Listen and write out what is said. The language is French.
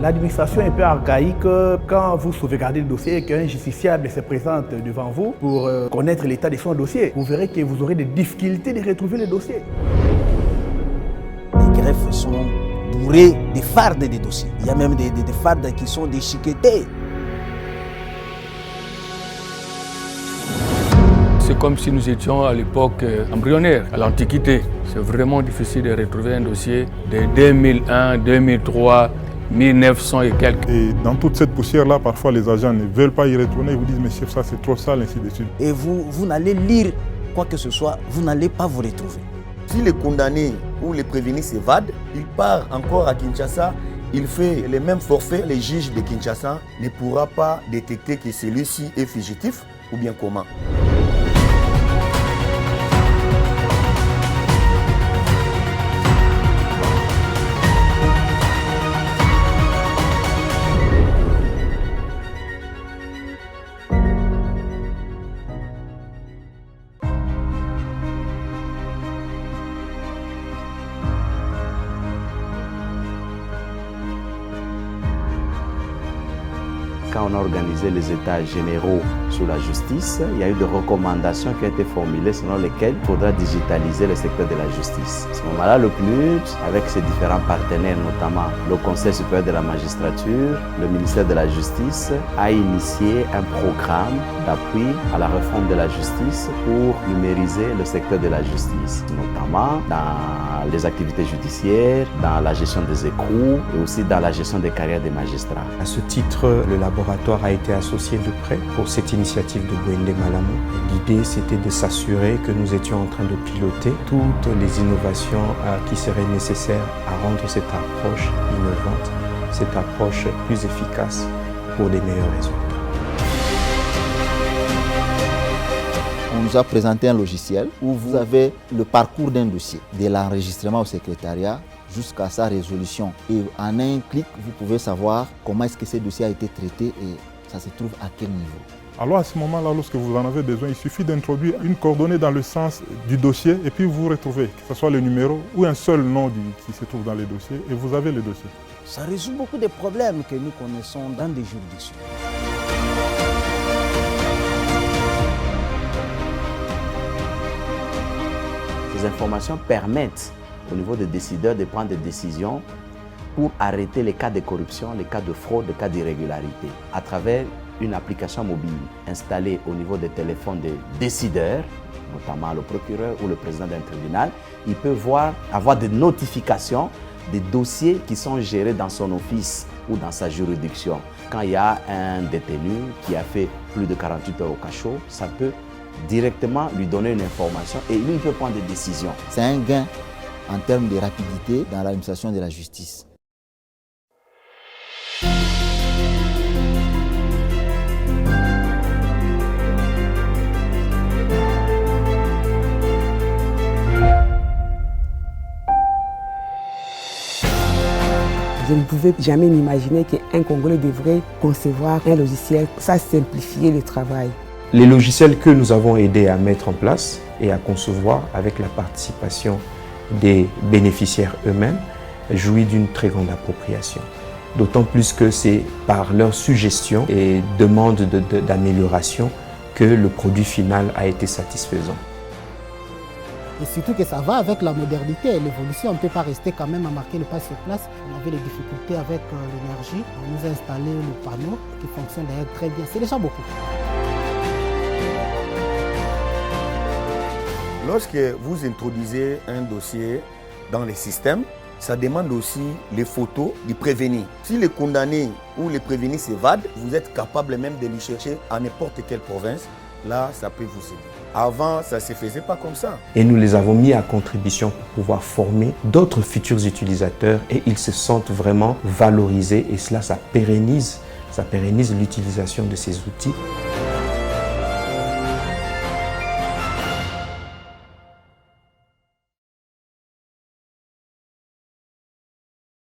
L'administration est un peu archaïque quand vous sauvegardez le dossier et qu'un justiciable se présente devant vous pour connaître l'état de son dossier. Vous verrez que vous aurez des difficultés de retrouver le dossier. Les greffes sont bourrées de fardes des dossiers. Il y a même des fardes qui sont déchiquetées. C'est comme si nous étions à l'époque embryonnaire, à l'Antiquité. C'est vraiment difficile de retrouver un dossier de 2001, 2003, 1900 et quelques. Et dans toute cette poussière-là, parfois les agents ne veulent pas y retourner. Ils vous disent, mais chef, ça c'est trop sale, ainsi de suite. Et vous n'allez lire quoi que ce soit, vous n'allez pas vous retrouver. Si le condamné ou le prévenu s'évade, il part encore à Kinshasa, il fait les mêmes forfaits. Le juge de Kinshasa ne pourra pas détecter que celui-ci est fugitif ou bien comment. Quand on a organisé les états généraux sur la justice, il y a eu des recommandations qui ont été formulées selon lesquelles il faudra digitaliser le secteur de la justice. À ce moment-là, le PNUD, avec ses différents partenaires, notamment le Conseil supérieur de la magistrature, le ministère de la Justice, a initié un programme d'appui à la réforme de la justice pour numériser le secteur de la justice, notamment dans les activités judiciaires, dans la gestion des écrous et aussi dans la gestion des carrières des magistrats. À ce titre, le laboratoire a été associé de près pour cette initiative de Bwende Malamu. L'idée, c'était de s'assurer que nous étions en train de piloter toutes les innovations qui seraient nécessaires à rendre cette approche innovante, cette approche plus efficace pour des meilleurs résultats. On nous a présenté un logiciel où vous avez le parcours d'un dossier, de l'enregistrement au secrétariat jusqu'à sa résolution. Et en un clic, vous pouvez savoir comment est-ce que ce dossier a été traité et ça se trouve à quel niveau. Alors à ce moment-là, lorsque vous en avez besoin, il suffit d'introduire une coordonnée dans le sens du dossier et puis vous retrouvez, que ce soit le numéro ou un seul nom qui se trouve dans les dossiers et vous avez le dossier. Ça résout beaucoup de problèmes que nous connaissons dans des juridictions. Ces informations permettent au niveau des décideurs de prendre des décisions pour arrêter les cas de corruption, les cas de fraude, les cas d'irrégularité à travers une application mobile installée au niveau des téléphones des décideurs, notamment le procureur ou le président d'un tribunal. Il peut avoir des notifications des dossiers qui sont gérés dans son office ou dans sa juridiction. Quand il y a un détenu qui a fait plus de 48 heures au cachot, ça peut directement lui donner une information et lui il peut prendre des décisions. C'est un gain en termes de rapidité dans l'administration de la justice. Je ne pouvais jamais m'imaginer qu'un Congolais devrait concevoir un logiciel. Ça simplifiait le travail. Les logiciels que nous avons aidé à mettre en place et à concevoir avec la participation des bénéficiaires eux-mêmes jouissent d'une très grande appropriation. D'autant plus que c'est par leur suggestion et demande d'amélioration que le produit final a été satisfaisant. Et surtout que ça va avec la modernité et l'évolution. On ne peut pas rester quand même à marquer le pas sur place. On avait des difficultés avec l'énergie. On nous a installé le panneau qui fonctionne d'ailleurs très bien. C'est déjà beaucoup. Lorsque vous introduisez un dossier dans les systèmes, ça demande aussi les photos du prévenu. Si le condamné ou le prévenu s'évade, vous êtes capable même de lui chercher à n'importe quelle province. Là, ça peut vous aider. Avant, ça ne se faisait pas comme ça. Et nous les avons mis à contribution pour pouvoir former d'autres futurs utilisateurs et ils se sentent vraiment valorisés et cela, ça pérennise l'utilisation de ces outils.